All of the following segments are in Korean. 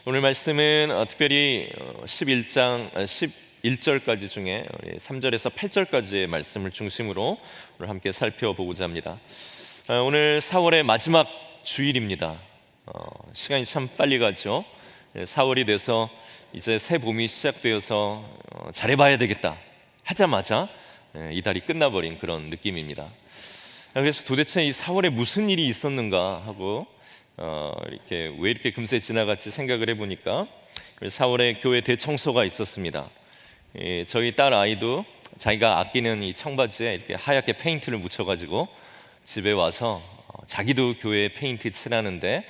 오늘 말씀은 특별히 11장 11절까지 중에 3절에서 8절까지의 말씀을 중심으로 오늘 함께 살펴보고자 합니다. 오늘 4월의 마지막 주일입니다. 시간이 참 빨리 가죠. 4월이 돼서 이제 새 봄이 시작되어서 잘해봐야 되겠다 하자마자 이 달이 끝나버린 그런 느낌입니다. 그래서 도대체 이 4월에 무슨 일이 있었는가 하고 이렇게 왜 이렇게 금세 지나갔지 생각을 해보니까 4월에 교회 대청소가 있었습니다. 저희 딸 아이도 자기가 아끼는 이 청바지에 이렇게 하얗게 페인트를 묻혀가지고 집에 와서 자기도 교회 페인트 칠하는데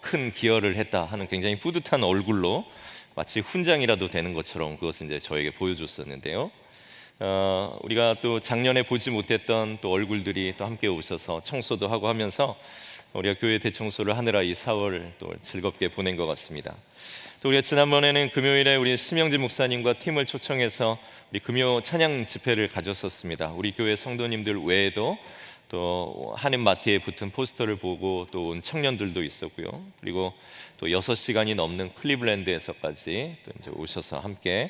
큰 기여를 했다 하는 굉장히 뿌듯한 얼굴로 마치 훈장이라도 되는 것처럼 그것을 이제 저에게 보여줬었는데요. 우리가 또 작년에 보지 못했던 또 얼굴들이 또 함께 오셔서 청소도 하고 하면서 우리가 교회 대청소를 하느라 이 4월을 또 즐겁게 보낸 것 같습니다. 또 우리가 지난번에는 금요일에 우리 심영진 목사님과 팀을 초청해서 우리 금요 찬양 집회를 가졌었습니다. 우리 교회 성도님들 외에도 또 하늘 마트에 붙은 포스터를 보고 또 온 청년들도 있었고요. 그리고 또 6시간이 넘는 클리블랜드에서까지 또 이제 오셔서 함께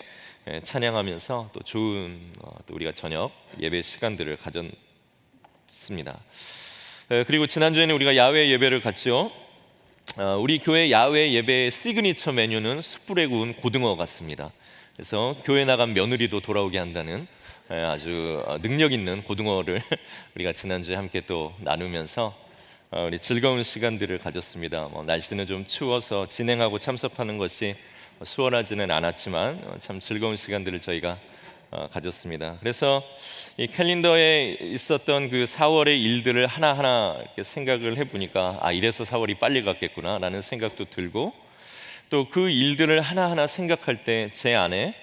찬양하면서 또 좋은 또 우리가 저녁 예배 시간들을 가졌습니다. 그리고 지난주에는 우리가 야외 예배를 갔죠. 우리 교회 야외 예배의 시그니처 메뉴는 숯불에 구운 고등어 같습니다. 그래서 교회 나간 며느리도 돌아오게 한다는 아주 능력 있는 고등어를 우리가 지난주에 함께 또 나누면서 우리 즐거운 시간들을 가졌습니다. 날씨는 좀 추워서 진행하고 참석하는 것이 수월하지는 않았지만 참 즐거운 시간들을 저희가 가졌습니다. 그래서 이 캘린더에 있었던 그 4월의 일들을 하나하나 이렇게 생각을 해보니까 이래서 4월이 빨리 갔겠구나 라는 생각도 들고, 또 그 일들을 하나하나 생각할 때 제 안에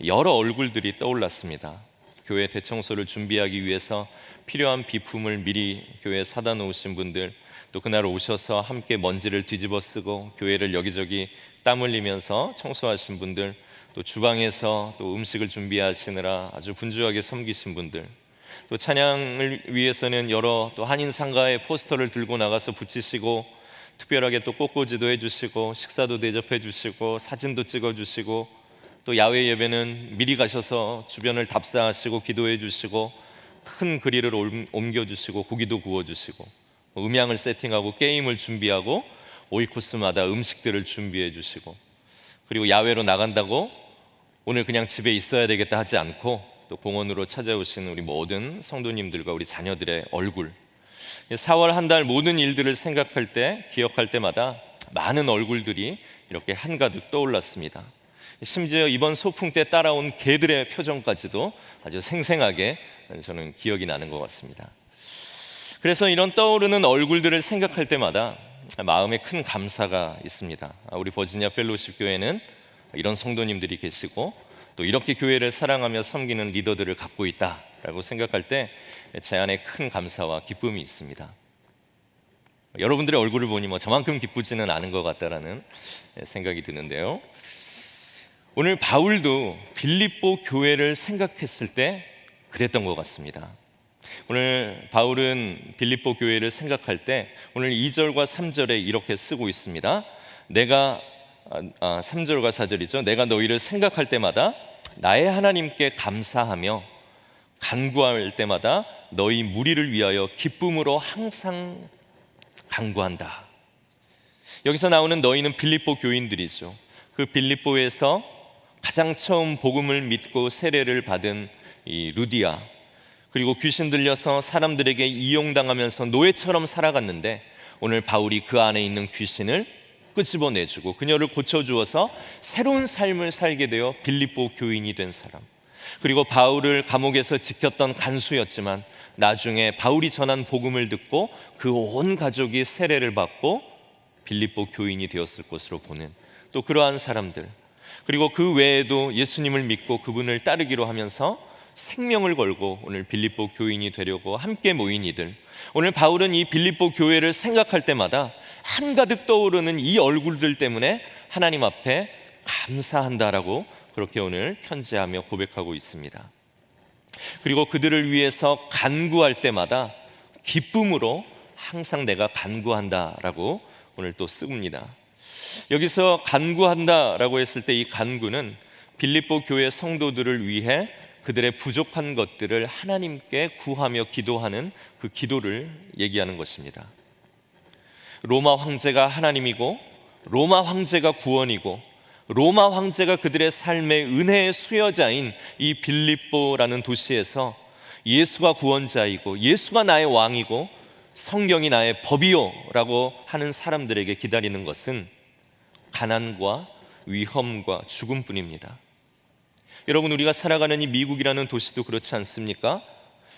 여러 얼굴들이 떠올랐습니다. 교회 대청소를 준비하기 위해서 필요한 비품을 미리 교회에 사다 놓으신 분들, 또 그날 오셔서 함께 먼지를 뒤집어 쓰고 교회를 여기저기 땀 흘리면서 청소하신 분들, 또 주방에서 또 음식을 준비하시느라 아주 분주하게 섬기신 분들, 또 찬양을 위해서는 여러 또 한인 상가의 포스터를 들고 나가서 붙이시고 특별하게 또 꽃꽂이도 해주시고 식사도 대접해 주시고 사진도 찍어 주시고, 또 야외 예배는 미리 가셔서 주변을 답사하시고 기도해 주시고 큰 그릴을 옮겨 주시고 고기도 구워 주시고 음향을 세팅하고 게임을 준비하고 오이코스마다 음식들을 준비해 주시고, 그리고 야외로 나간다고 오늘 그냥 집에 있어야 되겠다 하지 않고 또 공원으로 찾아오신 우리 모든 성도님들과 우리 자녀들의 얼굴, 4월 한 달 모든 일들을 생각할 때 기억할 때마다 많은 얼굴들이 이렇게 한가득 떠올랐습니다. 심지어 이번 소풍 때 따라온 개들의 표정까지도 아주 생생하게 저는 기억이 나는 것 같습니다. 그래서 이런 떠오르는 얼굴들을 생각할 때마다 마음에 큰 감사가 있습니다. 우리 버지니아 펠로우십 교회는 이런 성도님들이 계시고 또 이렇게 교회를 사랑하며 섬기는 리더들을 갖고 있다라고 생각할 때 제 안에 큰 감사와 기쁨이 있습니다. 여러분들의 얼굴을 보니 저만큼 기쁘지는 않은 것 같다라는 생각이 드는데요. 오늘 바울도 빌립보 교회를 생각했을 때 그랬던 것 같습니다. 오늘 바울은 빌립보 교회를 생각할 때 오늘 2절과 3절에 이렇게 쓰고 있습니다. 3절과 4절이죠. 내가 너희를 생각할 때마다 나의 하나님께 감사하며 간구할 때마다 너희 무리를 위하여 기쁨으로 항상 간구한다. 여기서 나오는 너희는 빌립보 교인들이죠. 그 빌립보에서 가장 처음 복음을 믿고 세례를 받은 이 루디아, 그리고 귀신 들려서 사람들에게 이용당하면서 노예처럼 살아갔는데 오늘 바울이 그 안에 있는 귀신을 끄집어내주고 그녀를 고쳐주어서 새로운 삶을 살게 되어 빌립보 교인이 된 사람, 그리고 바울을 감옥에서 지켰던 간수였지만 나중에 바울이 전한 복음을 듣고 그 온 가족이 세례를 받고 빌립보 교인이 되었을 것으로 보는 또 그러한 사람들, 그리고 그 외에도 예수님을 믿고 그분을 따르기로 하면서 생명을 걸고 오늘 빌립보 교인이 되려고 함께 모인 이들, 오늘 바울은 이 빌립보 교회를 생각할 때마다 한가득 떠오르는 이 얼굴들 때문에 하나님 앞에 감사한다라고 그렇게 오늘 편지하며 고백하고 있습니다. 그리고 그들을 위해서 간구할 때마다 기쁨으로 항상 내가 간구한다라고 오늘 또 씁니다. 여기서 간구한다라고 했을 때 이 간구는 빌립보 교회 성도들을 위해 그들의 부족한 것들을 하나님께 구하며 기도하는 그 기도를 얘기하는 것입니다. 로마 황제가 하나님이고, 로마 황제가 구원이고, 로마 황제가 그들의 삶의 은혜의 수여자인 이 빌립보라는 도시에서 예수가 구원자이고, 예수가 나의 왕이고, 성경이 나의 법이요라고 하는 사람들에게 기다리는 것은 가난과 위험과 죽음뿐입니다. 여러분, 우리가 살아가는 이 미국이라는 도시도 그렇지 않습니까?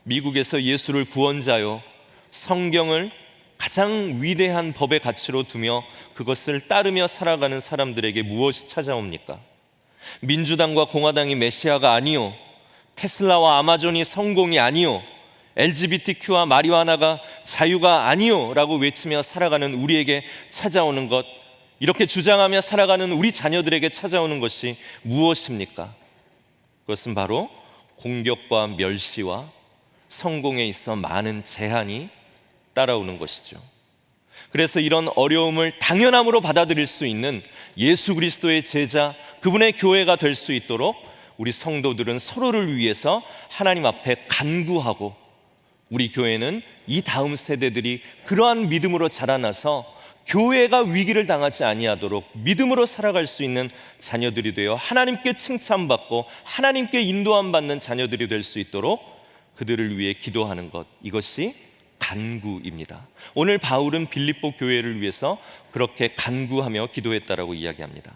미국에서 예수를 구원자요, 성경을 가장 위대한 법의 가치로 두며 그것을 따르며 살아가는 사람들에게 무엇이 찾아옵니까? 민주당과 공화당이 메시아가 아니요, 테슬라와 아마존이 성공이 아니요, LGBTQ와 마리화나가 자유가 아니요 라고 외치며 살아가는 우리에게 찾아오는 것, 이렇게 주장하며 살아가는 우리 자녀들에게 찾아오는 것이 무엇입니까? 그것은 바로 공격과 멸시와 성공에 있어 많은 제한이 따라오는 것이죠. 그래서 이런 어려움을 당연함으로 받아들일 수 있는 예수 그리스도의 제자, 그분의 교회가 될 수 있도록 우리 성도들은 서로를 위해서 하나님 앞에 간구하고, 우리 교회는 이 다음 세대들이 그러한 믿음으로 자라나서 교회가 위기를 당하지 아니하도록 믿음으로 살아갈 수 있는 자녀들이 되어 하나님께 칭찬받고 하나님께 인도함 받는 자녀들이 될 수 있도록 그들을 위해 기도하는 것, 이것이 간구입니다. 오늘 바울은 빌립보 교회를 위해서 그렇게 간구하며 기도했다라고 이야기합니다.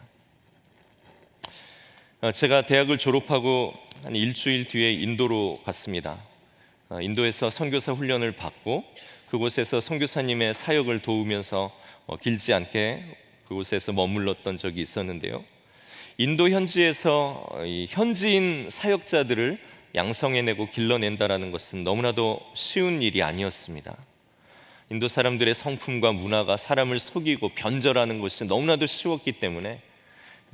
제가 대학을 졸업하고 한 일주일 뒤에 인도로 갔습니다. 인도에서 선교사 훈련을 받고 그곳에서 선교사님의 사역을 도우면서 길지 않게 그곳에서 머물렀던 적이 있었는데요. 인도 현지에서 이 현지인 사역자들을 양성해내고 길러낸다라는 것은 너무나도 쉬운 일이 아니었습니다. 인도 사람들의 성품과 문화가 사람을 속이고 변절하는 것이 너무나도 쉬웠기 때문에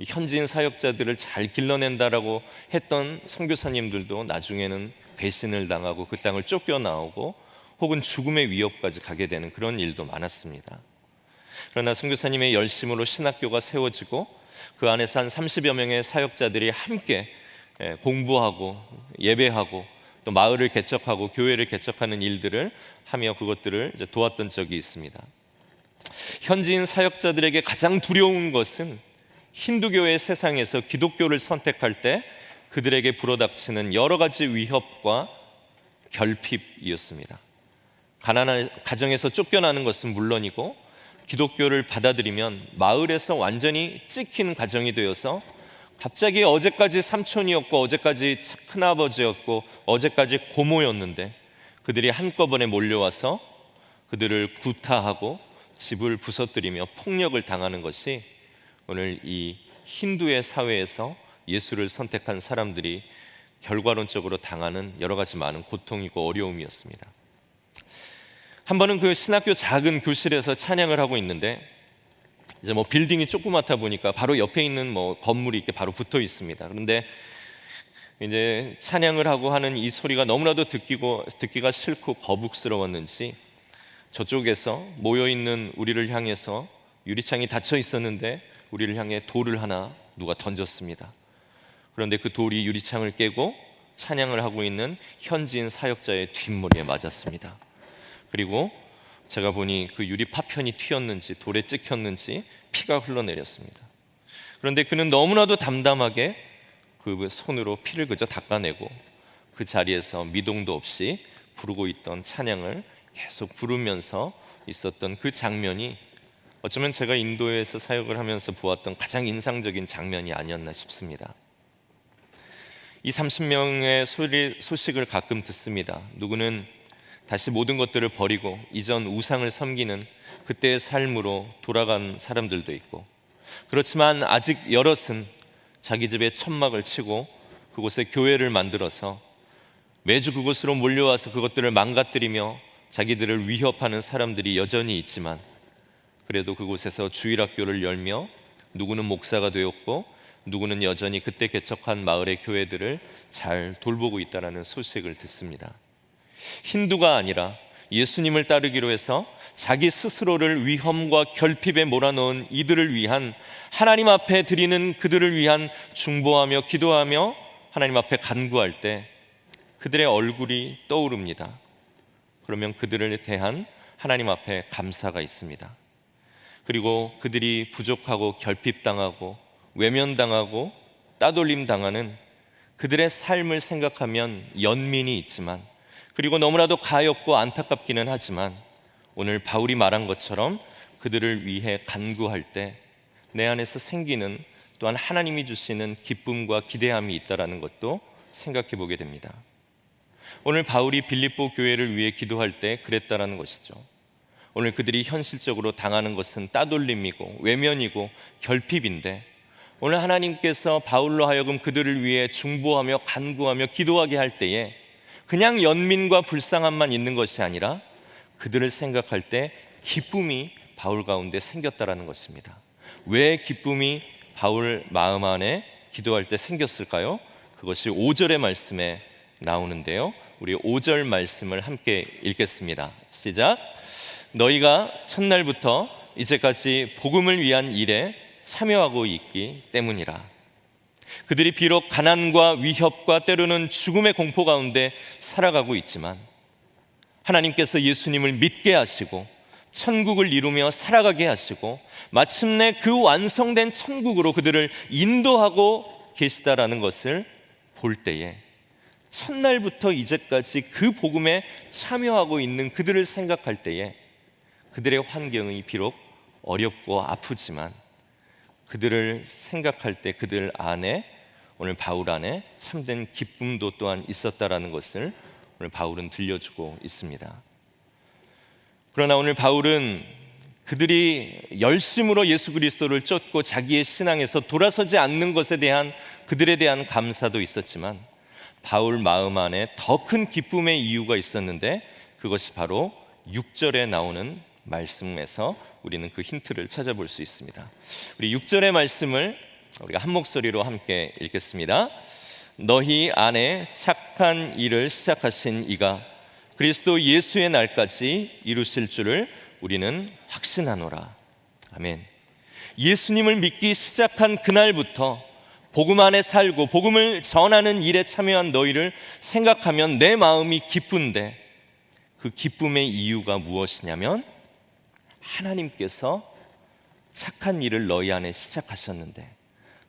현지인 사역자들을 잘 길러낸다라고 했던 선교사님들도 나중에는 배신을 당하고 그 땅을 쫓겨나오고 혹은 죽음의 위협까지 가게 되는 그런 일도 많았습니다. 그러나 선교사님의 열심으로 신학교가 세워지고 그 안에서 한 30여 명의 사역자들이 함께 공부하고 예배하고 또 마을을 개척하고 교회를 개척하는 일들을 하며 그것들을 이제 도왔던 적이 있습니다. 현지인 사역자들에게 가장 두려운 것은 힌두교의 세상에서 기독교를 선택할 때 그들에게 불어닥치는 여러 가지 위협과 결핍이었습니다. 가난한 가정에서 쫓겨나는 것은 물론이고 기독교를 받아들이면 마을에서 완전히 찍힌 가정이 되어서 갑자기 어제까지 삼촌이었고 어제까지 큰아버지였고 어제까지 고모였는데 그들이 한꺼번에 몰려와서 그들을 구타하고 집을 부서뜨리며 폭력을 당하는 것이 오늘 이 힌두의 사회에서 예수를 선택한 사람들이 결과론적으로 당하는 여러 가지 많은 고통이고 어려움이었습니다. 한 번은 그 신학교 작은 교실에서 찬양을 하고 있는데 이제 빌딩이 조그맣다 보니까 바로 옆에 있는 건물이 이렇게 바로 붙어 있습니다. 그런데 이제 찬양을 하고 하는 이 소리가 너무나도 듣기가 싫고 거북스러웠는지 저쪽에서 모여 있는 우리를 향해서 유리창이 닫혀 있었는데 우리를 향해 돌을 하나 누가 던졌습니다. 그런데 그 돌이 유리창을 깨고 찬양을 하고 있는 현지인 사역자의 뒷머리에 맞았습니다. 그리고 제가 보니 그 유리 파편이 튀었는지 돌에 찍혔는지 피가 흘러내렸습니다. 그런데 그는 너무나도 담담하게 그 손으로 피를 그저 닦아내고 그 자리에서 미동도 없이 부르고 있던 찬양을 계속 부르면서 있었던 그 장면이 어쩌면 제가 인도에서 사역을 하면서 보았던 가장 인상적인 장면이 아니었나 싶습니다. 이 30명의 소식을 가끔 듣습니다. 누구는 다시 모든 것들을 버리고 이전 우상을 섬기는 그때의 삶으로 돌아간 사람들도 있고, 그렇지만 아직 여럿은 자기 집에 천막을 치고 그곳에 교회를 만들어서 매주 그곳으로 몰려와서 그것들을 망가뜨리며 자기들을 위협하는 사람들이 여전히 있지만 그래도 그곳에서 주일학교를 열며 누구는 목사가 되었고 누구는 여전히 그때 개척한 마을의 교회들을 잘 돌보고 있다는 소식을 듣습니다. 힌두가 아니라 예수님을 따르기로 해서 자기 스스로를 위험과 결핍에 몰아넣은 이들을 위한, 하나님 앞에 드리는 그들을 위한 중보하며 기도하며 하나님 앞에 간구할 때 그들의 얼굴이 떠오릅니다. 그러면 그들에 대한 하나님 앞에 감사가 있습니다. 그리고 그들이 부족하고 결핍당하고 외면당하고 따돌림 당하는 그들의 삶을 생각하면 연민이 있지만, 그리고 너무나도 가엾고 안타깝기는 하지만, 오늘 바울이 말한 것처럼 그들을 위해 간구할 때 내 안에서 생기는 또한 하나님이 주시는 기쁨과 기대함이 있다라는 것도 생각해 보게 됩니다. 오늘 바울이 빌립보 교회를 위해 기도할 때 그랬다라는 것이죠. 오늘 그들이 현실적으로 당하는 것은 따돌림이고 외면이고 결핍인데, 오늘 하나님께서 바울로 하여금 그들을 위해 중보하며 간구하며 기도하게 할 때에 그냥 연민과 불쌍함만 있는 것이 아니라 그들을 생각할 때 기쁨이 바울 가운데 생겼다라는 것입니다. 왜 기쁨이 바울 마음 안에 기도할 때 생겼을까요? 그것이 5절의 말씀에 나오는데요, 우리 5절 말씀을 함께 읽겠습니다. 시작. 너희가 첫날부터 이제까지 복음을 위한 일에 참여하고 있기 때문이라. 그들이 비록 가난과 위협과 때로는 죽음의 공포 가운데 살아가고 있지만 하나님께서 예수님을 믿게 하시고 천국을 이루며 살아가게 하시고 마침내 그 완성된 천국으로 그들을 인도하고 계시다라는 것을 볼 때에, 첫날부터 이제까지 그 복음에 참여하고 있는 그들을 생각할 때에 그들의 환경이 비록 어렵고 아프지만 그들을 생각할 때 그들 안에, 오늘 바울 안에 참된 기쁨도 또한 있었다라는 것을 오늘 바울은 들려주고 있습니다. 그러나 오늘 바울은 그들이 열심으로 예수 그리스도를 쫓고 자기의 신앙에서 돌아서지 않는 것에 대한 그들에 대한 감사도 있었지만, 바울 마음 안에 더 큰 기쁨의 이유가 있었는데, 그것이 바로 6절에 나오는 말씀에서 우리는 그 힌트를 찾아볼 수 있습니다. 우리 6절의 말씀을 우리가 한 목소리로 함께 읽겠습니다. 너희 안에 착한 일을 시작하신 이가 그리스도 예수의 날까지 이루실 줄을 우리는 확신하노라. 아멘. 예수님을 믿기 시작한 그날부터 복음 안에 살고 복음을 전하는 일에 참여한 너희를 생각하면 내 마음이 기쁜데, 그 기쁨의 이유가 무엇이냐면 하나님께서 착한 일을 너희 안에 시작하셨는데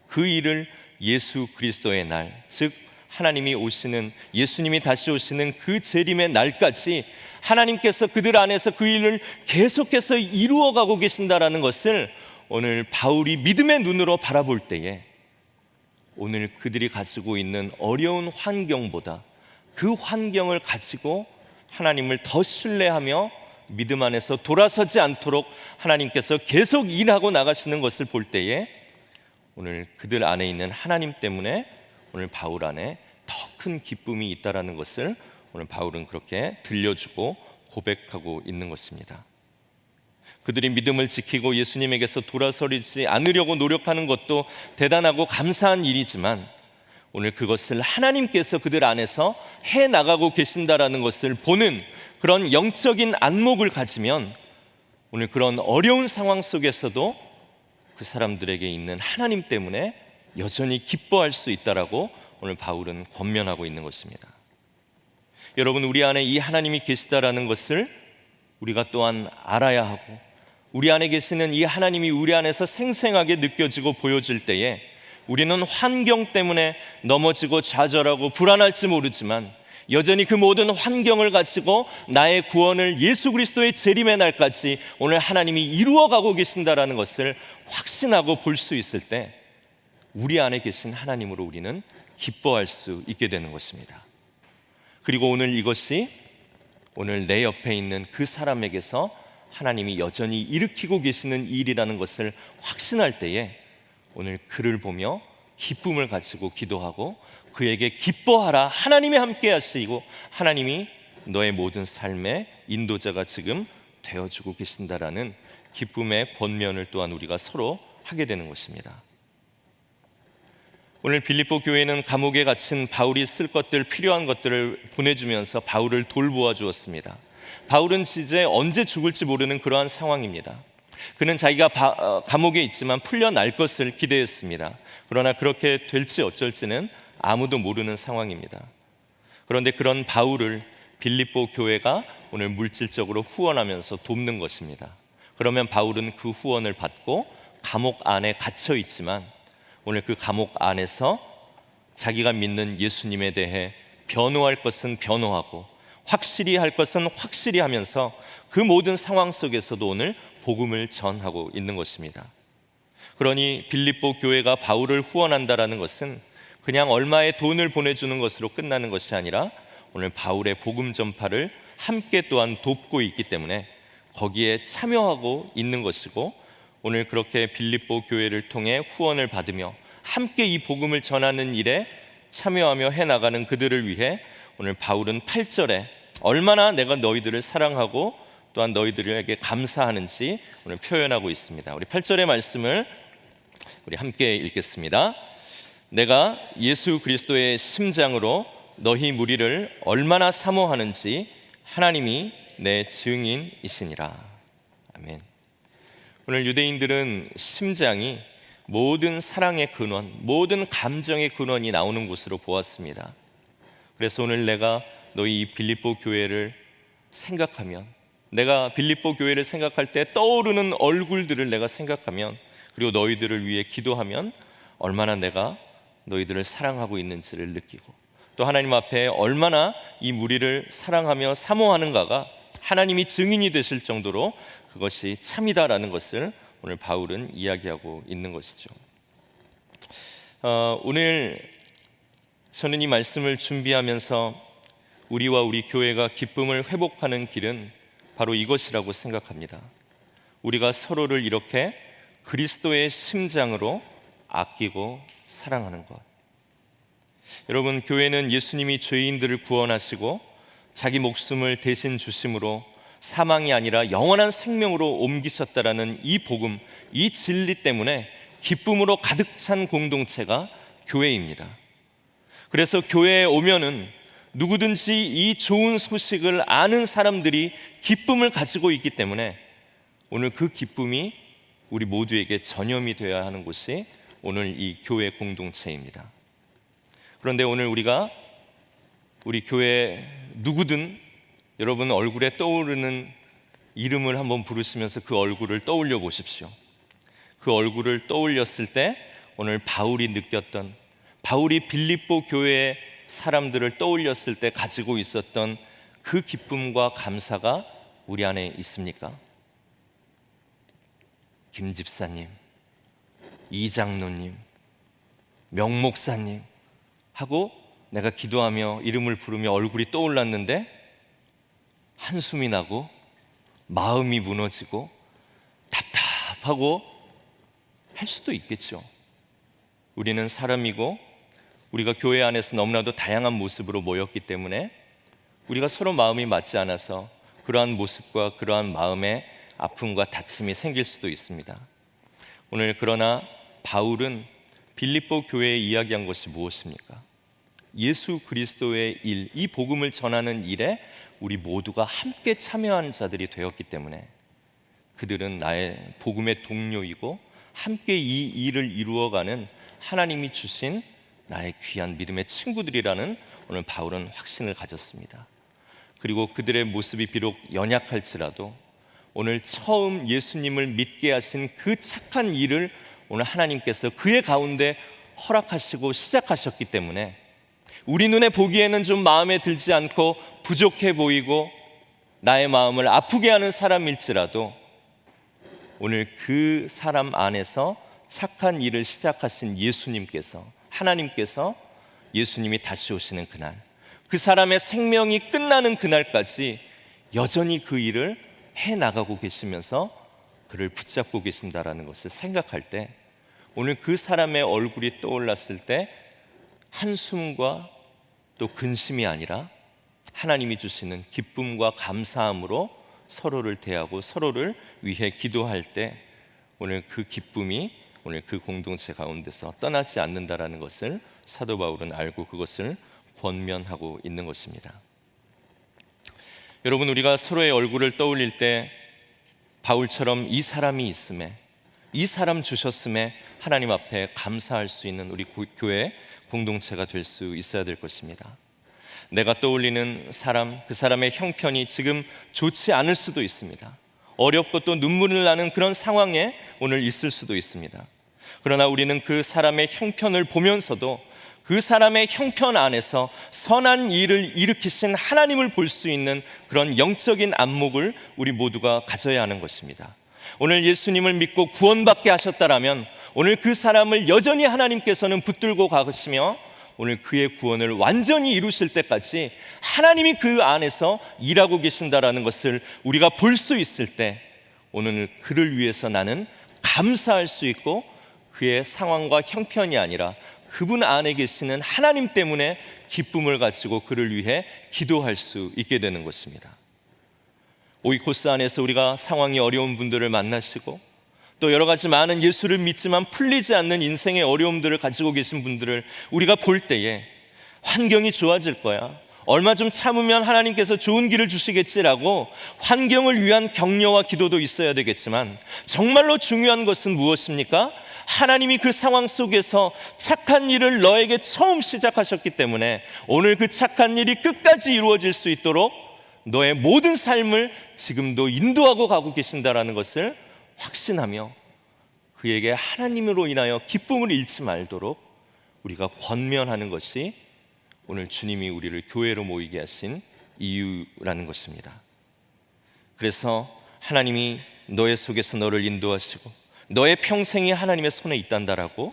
그 일을 예수 그리스도의 날, 즉 하나님이 오시는, 예수님이 다시 오시는 그 재림의 날까지 하나님께서 그들 안에서 그 일을 계속해서 이루어가고 계신다라는 것을 오늘 바울이 믿음의 눈으로 바라볼 때에, 오늘 그들이 가지고 있는 어려운 환경보다 그 환경을 가지고 하나님을 더 신뢰하며 믿음 안에서 돌아서지 않도록 하나님께서 계속 일하고 나가시는 것을 볼 때에, 오늘 그들 안에 있는 하나님 때문에 오늘 바울 안에 더 큰 기쁨이 있다라는 것을 오늘 바울은 그렇게 들려주고 고백하고 있는 것입니다. 그들이 믿음을 지키고 예수님에게서 돌아서지 않으려고 노력하는 것도 대단하고 감사한 일이지만, 오늘 그것을 하나님께서 그들 안에서 해나가고 계신다라는 것을 보는 그런 영적인 안목을 가지면 오늘 그런 어려운 상황 속에서도 그 사람들에게 있는 하나님 때문에 여전히 기뻐할 수 있다라고 오늘 바울은 권면하고 있는 것입니다. 여러분, 우리 안에 이 하나님이 계시다라는 것을 우리가 또한 알아야 하고, 우리 안에 계시는 이 하나님이 우리 안에서 생생하게 느껴지고 보여질 때에 우리는 환경 때문에 넘어지고 좌절하고 불안할지 모르지만 여전히 그 모든 환경을 가지고 나의 구원을 예수 그리스도의 재림의 날까지 오늘 하나님이 이루어가고 계신다라는 것을 확신하고 볼 수 있을 때 우리 안에 계신 하나님으로 우리는 기뻐할 수 있게 되는 것입니다. 그리고 오늘 이것이 오늘 내 옆에 있는 그 사람에게서 하나님이 여전히 일으키고 계시는 일이라는 것을 확신할 때에 오늘 그를 보며 기쁨을 가지고 기도하고 그에게 기뻐하라, 하나님이 함께 하시고 하나님이 너의 모든 삶의 인도자가 지금 되어주고 계신다라는 기쁨의 권면을 또한 우리가 서로 하게 되는 것입니다. 오늘 빌립보 교회는 감옥에 갇힌 바울이 쓸 것들, 필요한 것들을 보내주면서 바울을 돌보아 주었습니다. 바울은 이제 언제 죽을지 모르는 그러한 상황입니다. 그는 자기가 감옥에 있지만 풀려날 것을 기대했습니다. 그러나 그렇게 될지 어쩔지는 아무도 모르는 상황입니다. 그런데 그런 바울을 빌립보 교회가 오늘 물질적으로 후원하면서 돕는 것입니다. 그러면 바울은 그 후원을 받고 감옥 안에 갇혀 있지만 오늘 그 감옥 안에서 자기가 믿는 예수님에 대해 변호할 것은 변호하고 확실히 할 것은 확실히 하면서 그 모든 상황 속에서도 오늘 복음을 전하고 있는 것입니다. 그러니 빌립보 교회가 바울을 후원한다라는 것은 그냥 얼마의 돈을 보내주는 것으로 끝나는 것이 아니라 오늘 바울의 복음 전파를 함께 또한 돕고 있기 때문에 거기에 참여하고 있는 것이고, 오늘 그렇게 빌립보 교회를 통해 후원을 받으며 함께 이 복음을 전하는 일에 참여하며 해나가는 그들을 위해 오늘 바울은 8절에 얼마나 내가 너희들을 사랑하고 또한 너희들에게 감사하는지 오늘 표현하고 있습니다. 우리 8절의 말씀을 우리 함께 읽겠습니다. 내가 예수 그리스도의 심장으로 너희 무리를 얼마나 사모하는지 하나님이 내 증인이시니라. 아멘. 오늘 유대인들은 심장이 모든 사랑의 근원, 모든 감정의 근원이 나오는 곳으로 보았습니다. 그래서 오늘 내가 너희 이 빌립보 교회를 생각하면, 내가 빌립보 교회를 생각할 때 떠오르는 얼굴들을 내가 생각하면, 그리고 너희들을 위해 기도하면 얼마나 내가 너희들을 사랑하고 있는지를 느끼고, 또 하나님 앞에 얼마나 이 무리를 사랑하며 사모하는가가 하나님이 증인이 되실 정도로 그것이 참이다라는 것을 오늘 바울은 이야기하고 있는 것이죠. 오늘 저는 이 말씀을 준비하면서 우리와 우리 교회가 기쁨을 회복하는 길은 바로 이것이라고 생각합니다. 우리가 서로를 이렇게 그리스도의 심장으로 아끼고 사랑하는 것. 여러분, 교회는 예수님이 죄인들을 구원하시고 자기 목숨을 대신 주심으로 사망이 아니라 영원한 생명으로 옮기셨다라는 이 복음, 이 진리 때문에 기쁨으로 가득 찬 공동체가 교회입니다. 그래서 교회에 오면은 누구든지 이 좋은 소식을 아는 사람들이 기쁨을 가지고 있기 때문에 오늘 그 기쁨이 우리 모두에게 전염이 되어야 하는 곳이 오늘 이 교회 공동체입니다. 그런데 오늘 우리가 우리 교회 누구든 여러분 얼굴에 떠오르는 이름을 한번 부르시면서 그 얼굴을 떠올려 보십시오. 그 얼굴을 떠올렸을 때 오늘 바울이 느꼈던, 바울이 빌립보 교회의 사람들을 떠올렸을 때 가지고 있었던 그 기쁨과 감사가 우리 안에 있습니까? 김 집사님, 이 장로님, 명 목사님 하고 내가 기도하며 이름을 부르며 얼굴이 떠올랐는데 한숨이 나고 마음이 무너지고 답답하고 할 수도 있겠죠. 우리는 사람이고 우리가 교회 안에서 너무나도 다양한 모습으로 모였기 때문에 우리가 서로 마음이 맞지 않아서 그러한 모습과 그러한 마음의 아픔과 다툼이 생길 수도 있습니다. 오늘 그러나 바울은 빌립보 교회에 이야기한 것이 무엇입니까? 예수 그리스도의 일, 이 복음을 전하는 일에 우리 모두가 함께 참여한 자들이 되었기 때문에 그들은 나의 복음의 동료이고 함께 이 일을 이루어가는 하나님이 주신 나의 귀한 믿음의 친구들이라는 오늘 바울은 확신을 가졌습니다. 그리고 그들의 모습이 비록 연약할지라도 오늘 처음 예수님을 믿게 하신 그 착한 일을 오늘 하나님께서 그의 가운데 허락하시고 시작하셨기 때문에 우리 눈에 보기에는 좀 마음에 들지 않고 부족해 보이고 나의 마음을 아프게 하는 사람일지라도 오늘 그 사람 안에서 착한 일을 시작하신 예수님께서, 하나님께서 예수님이 다시 오시는 그날, 그 사람의 생명이 끝나는 그날까지 여전히 그 일을 해나가고 계시면서 그를 붙잡고 계신다라는 것을 생각할 때 오늘 그 사람의 얼굴이 떠올랐을 때 한숨과 또 근심이 아니라 하나님이 주시는 기쁨과 감사함으로 서로를 대하고 서로를 위해 기도할 때 오늘 그 기쁨이 오늘 그 공동체 가운데서 떠나지 않는다라는 것을 사도 바울은 알고 그것을 권면하고 있는 것입니다. 여러분, 우리가 서로의 얼굴을 떠올릴 때 바울처럼 이 사람이 있음에, 이 사람 주셨음에 하나님 앞에 감사할 수 있는 우리 교회 공동체가 될 수 있어야 될 것입니다. 내가 떠올리는 사람, 그 사람의 형편이 지금 좋지 않을 수도 있습니다. 어렵고 또 눈물을 나는 그런 상황에 오늘 있을 수도 있습니다. 그러나 우리는 그 사람의 형편을 보면서도 그 사람의 형편 안에서 선한 일을 일으키신 하나님을 볼 수 있는 그런 영적인 안목을 우리 모두가 가져야 하는 것입니다. 오늘 예수님을 믿고 구원받게 하셨다라면 오늘 그 사람을 여전히 하나님께서는 붙들고 가시며 오늘 그의 구원을 완전히 이루실 때까지 하나님이 그 안에서 일하고 계신다라는 것을 우리가 볼 수 있을 때 오늘 그를 위해서 나는 감사할 수 있고 그의 상황과 형편이 아니라 그분 안에 계시는 하나님 때문에 기쁨을 가지고 그를 위해 기도할 수 있게 되는 것입니다. 오이코스 안에서 우리가 상황이 어려운 분들을 만나시고 또 여러 가지 많은 예수를 믿지만 풀리지 않는 인생의 어려움들을 가지고 계신 분들을 우리가 볼 때에 환경이 좋아질 거야, 얼마 좀 참으면 하나님께서 좋은 길을 주시겠지라고 환경을 위한 격려와 기도도 있어야 되겠지만 정말로 중요한 것은 무엇입니까? 하나님이 그 상황 속에서 착한 일을 너에게 처음 시작하셨기 때문에 오늘 그 착한 일이 끝까지 이루어질 수 있도록 너의 모든 삶을 지금도 인도하고 가고 계신다라는 것을 확신하며 그에게 하나님으로 인하여 기쁨을 잃지 말도록 우리가 권면하는 것이 오늘 주님이 우리를 교회로 모이게 하신 이유라는 것입니다. 그래서 하나님이 너의 속에서 너를 인도하시고 너의 평생이 하나님의 손에 있단다라고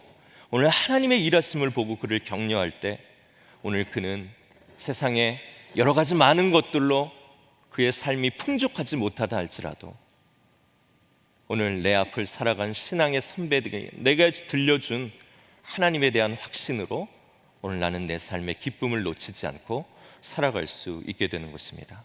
오늘 하나님의 일하심을 보고 그를 격려할 때 오늘 그는 세상에 여러 가지 많은 것들로 그의 삶이 풍족하지 못하다 할지라도 오늘 내 앞을 살아간 신앙의 선배들에게 내가 들려준 하나님에 대한 확신으로 오늘 나는 내 삶의 기쁨을 놓치지 않고 살아갈 수 있게 되는 것입니다.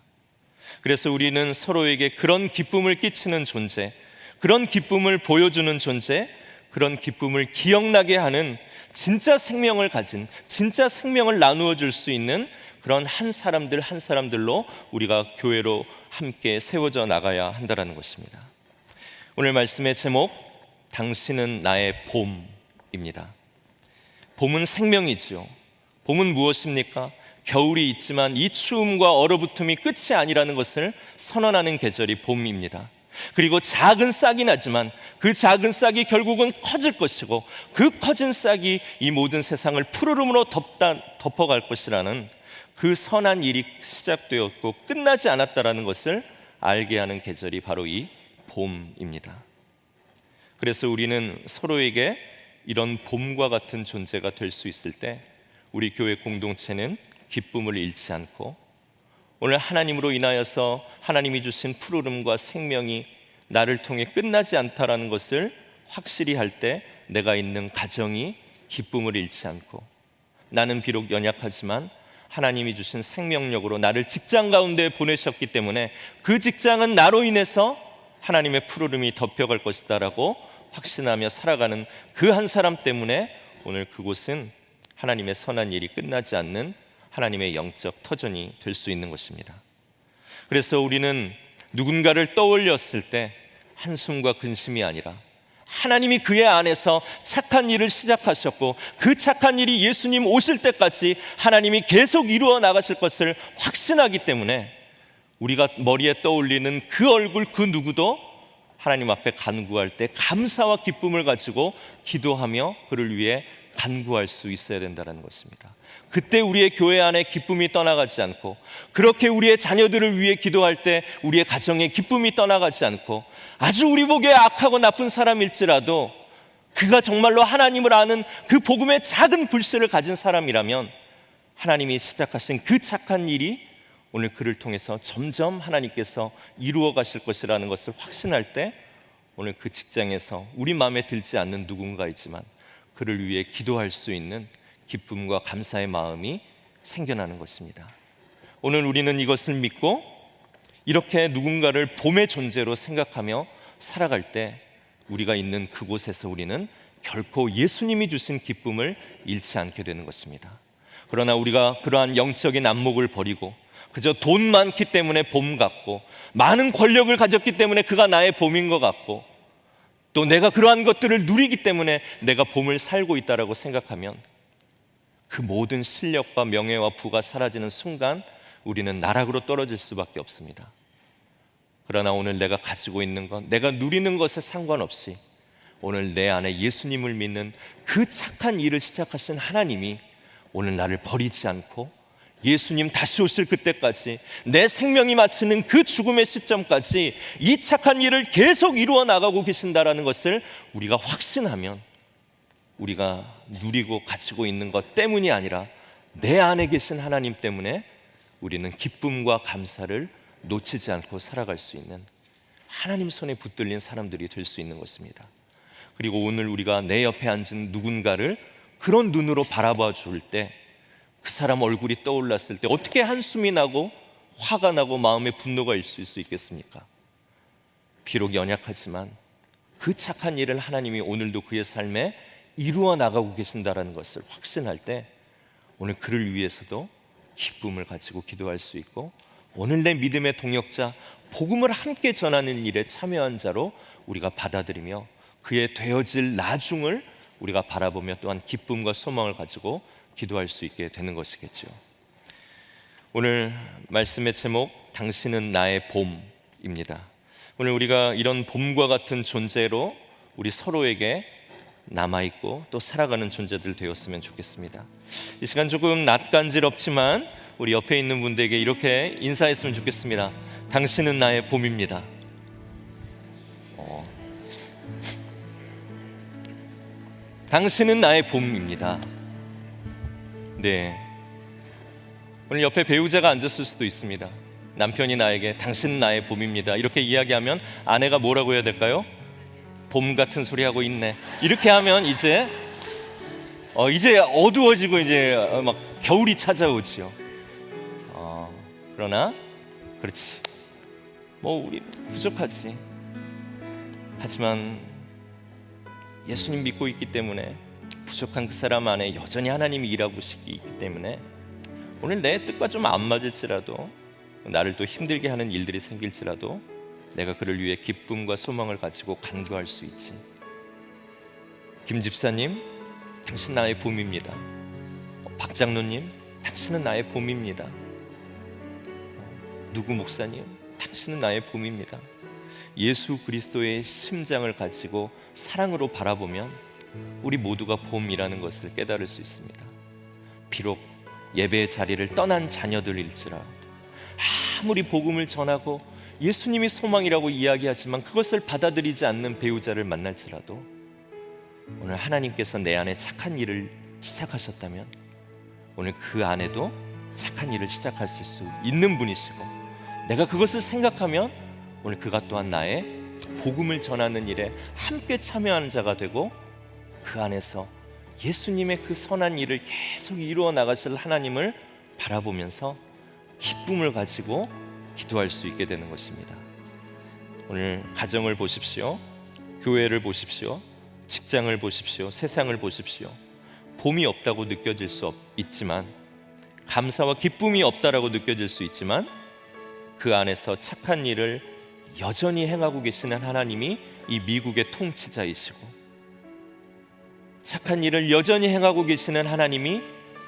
그래서 우리는 서로에게 그런 기쁨을 끼치는 존재, 그런 기쁨을 보여주는 존재, 그런 기쁨을 기억나게 하는 진짜 생명을 가진, 진짜 생명을 나누어 줄 수 있는 그런 한 사람들로 우리가 교회로 함께 세워져 나가야 한다는 것입니다. 오늘 말씀의 제목, 당신은 나의 봄입니다. 봄은 생명이지요. 봄은 무엇입니까? 겨울이 있지만 이 추움과 얼어붙음이 끝이 아니라는 것을 선언하는 계절이 봄입니다. 그리고 작은 싹이 나지만 그 작은 싹이 결국은 커질 것이고 그 커진 싹이 이 모든 세상을 푸르름으로 덮어갈 것이라는 그 선한 일이 시작되었고 끝나지 않았다라는 것을 알게 하는 계절이 바로 이 봄입니다. 그래서 우리는 서로에게 이런 봄과 같은 존재가 될 수 있을 때 우리 교회 공동체는 기쁨을 잃지 않고 오늘 하나님으로 인하여서 하나님이 주신 푸르름과 생명이 나를 통해 끝나지 않다라는 것을 확실히 할 때 내가 있는 가정이 기쁨을 잃지 않고 나는 비록 연약하지만 하나님이 주신 생명력으로 나를 직장 가운데 보내셨기 때문에 그 직장은 나로 인해서 하나님의 푸르름이 덮여갈 것이다라고 확신하며 살아가는 그 한 사람 때문에 오늘 그곳은 하나님의 선한 일이 끝나지 않는 하나님의 영적 터전이 될 수 있는 것입니다. 그래서 우리는 누군가를 떠올렸을 때 한숨과 근심이 아니라 하나님이 그의 안에서 착한 일을 시작하셨고 그 착한 일이 예수님 오실 때까지 하나님이 계속 이루어 나가실 것을 확신하기 때문에 우리가 머리에 떠올리는 그 얼굴 그 누구도 하나님 앞에 간구할 때 감사와 기쁨을 가지고 기도하며 그를 위해 간구할 수 있어야 된다는 것입니다. 그때 우리의 교회 안에 기쁨이 떠나가지 않고 그렇게 우리의 자녀들을 위해 기도할 때 우리의 가정에 기쁨이 떠나가지 않고 아주 우리 보기에 악하고 나쁜 사람일지라도 그가 정말로 하나님을 아는 그 복음의 작은 불씨를 가진 사람이라면 하나님이 시작하신 그 착한 일이 오늘 그를 통해서 점점 하나님께서 이루어 가실 것이라는 것을 확신할 때 오늘 그 직장에서 우리 마음에 들지 않는 누군가 있지만 그를 위해 기도할 수 있는 기쁨과 감사의 마음이 생겨나는 것입니다. 오늘 우리는 이것을 믿고 이렇게 누군가를 봄의 존재로 생각하며 살아갈 때 우리가 있는 그곳에서 우리는 결코 예수님이 주신 기쁨을 잃지 않게 되는 것입니다. 그러나 우리가 그러한 영적인 안목을 버리고 그저 돈 많기 때문에 봄 같고, 많은 권력을 가졌기 때문에 그가 나의 봄인 것 같고, 또 내가 그러한 것들을 누리기 때문에 내가 봄을 살고 있다라고 생각하면 그 모든 실력과 명예와 부가 사라지는 순간 우리는 나락으로 떨어질 수밖에 없습니다. 그러나 오늘 내가 가지고 있는 것, 내가 누리는 것에 상관없이 오늘 내 안에 예수님을 믿는 그 착한 일을 시작하신 하나님이 오늘 나를 버리지 않고 예수님 다시 오실 그때까지, 내 생명이 마치는 그 죽음의 시점까지 이 착한 일을 계속 이루어 나가고 계신다라는 것을 우리가 확신하면, 우리가 누리고 가지고 있는 것 때문이 아니라 내 안에 계신 하나님 때문에 우리는 기쁨과 감사를 놓치지 않고 살아갈 수 있는 하나님 손에 붙들린 사람들이 될 수 있는 것입니다. 그리고 오늘 우리가 내 옆에 앉은 누군가를 그런 눈으로 바라봐 줄 때, 그 사람 얼굴이 떠올랐을 때 어떻게 한숨이 나고 화가 나고 마음에 분노가 있을 수 있겠습니까? 비록 연약하지만 그 착한 일을 하나님이 오늘도 그의 삶에 이루어 나가고 계신다는 것을 확신할 때 오늘 그를 위해서도 기쁨을 가지고 기도할 수 있고, 오늘 내 믿음의 동역자, 복음을 함께 전하는 일에 참여한 자로 우리가 받아들이며 그의 되어질 나중을 우리가 바라보며 또한 기쁨과 소망을 가지고 기도할 수 있게 되는 것이겠죠. 오늘 말씀의 제목, 당신은 나의 봄입니다. 오늘 우리가 이런 봄과 같은 존재로 우리 서로에게 남아있고 또 살아가는 존재들 되었으면 좋겠습니다. 이 시간 조금 낯간지럽지만 우리 옆에 있는 분들에게 이렇게 인사했으면 좋겠습니다. 당신은 나의 봄입니다. 당신은 나의 봄입니다. 네, 오늘 옆에 배우자가 앉았을 수도 있습니다. 남편이 나에게 당신은 나의 봄입니다 이렇게 이야기하면 아내가 뭐라고 해야 될까요? 봄 같은 소리 하고 있네. 이렇게 하면 이제 어두워지고 이제 막 겨울이 찾아오지요. 그러나 그렇지, 뭐 우리 부족하지. 하지만 예수님 믿고 있기 때문에 부족한 그 사람 안에 여전히 하나님이 일하고 있기 때문에 오늘 내 뜻과 좀 안 맞을지라도, 나를 또 힘들게 하는 일들이 생길지라도 내가 그를 위해 기쁨과 소망을 가지고 간구할 수 있지. 김 집사님, 당신 나의 봄입니다. 박 장로님, 당신은 나의 봄입니다. 누구 목사님, 당신은 나의 봄입니다. 예수 그리스도의 심장을 가지고 사랑으로 바라보면 우리 모두가 봄이라는 것을 깨달을 수 있습니다. 비록 예배의 자리를 떠난 자녀들일지라도, 아무리 복음을 전하고 예수님이 소망이라고 이야기하지만 그것을 받아들이지 않는 배우자를 만날지라도, 오늘 하나님께서 내 안에 착한 일을 시작하셨다면 오늘 그 안에도 착한 일을 시작하실 수 있는 분이시고, 내가 그것을 생각하면 오늘 그가 또한 나의 복음을 전하는 일에 함께 참여하는 자가 되고, 그 안에서 예수님의 그 선한 일을 계속 이루어 나가실 하나님을 바라보면서 기쁨을 가지고 기도할 수 있게 되는 것입니다. 오늘 가정을 보십시오. 교회를 보십시오. 직장을 보십시오. 세상을 보십시오. 봄이 없다고 느껴질 수 있지만, 감사와 기쁨이 없다라고 느껴질 수 있지만, 그 안에서 착한 일을 여전히 행하고 계시는 하나님이 이 미국의 통치자이시고, 착한 일을 여전히 행하고 계시는 하나님이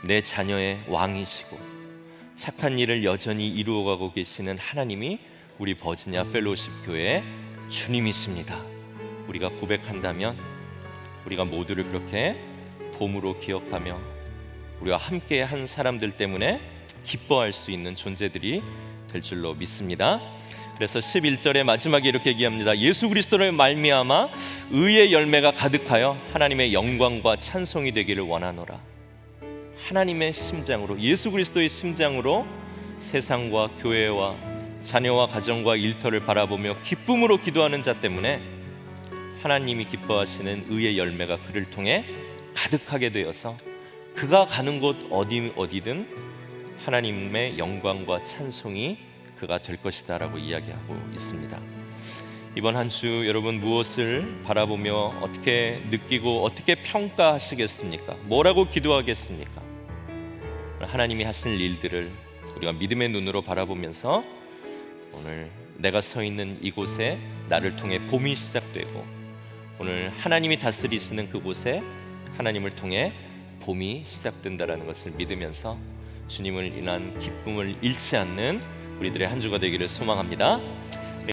내 자녀의 왕이시고, 착한 일을 여전히 이루어가고 계시는 하나님이 우리 버지니아 펠로우십 교회의 주님이십니다. 우리가 고백한다면 우리가 모두를 그렇게 봄으로 기억하며 우리와 함께 한 사람들 때문에 기뻐할 수 있는 존재들이 될 줄로 믿습니다. 그래서 11절의 마지막에 이렇게 얘기합니다. 예수 그리스도를 말미암아 의의 열매가 가득하여 하나님의 영광과 찬송이 되기를 원하노라. 하나님의 심장으로, 예수 그리스도의 심장으로 세상과 교회와 자녀와 가정과 일터를 바라보며 기쁨으로 기도하는 자 때문에 하나님이 기뻐하시는 의의 열매가 그를 통해 가득하게 되어서 그가 가는 곳 어디든 하나님의 영광과 찬송이 그가 될 것이다 라고 이야기하고 있습니다. 이번 한 주 여러분 무엇을 바라보며 어떻게 느끼고 어떻게 평가하시겠습니까? 뭐라고 기도하겠습니까? 하나님이 하실 일들을 우리가 믿음의 눈으로 바라보면서 오늘 내가 서 있는 이곳에 나를 통해 봄이 시작되고 오늘 하나님이 다스리시는 그곳에 하나님을 통해 봄이 시작된다라는 것을 믿으면서 주님을 인한 기쁨을 잃지 않는 우리들의 한 주가 되기를 소망합니다.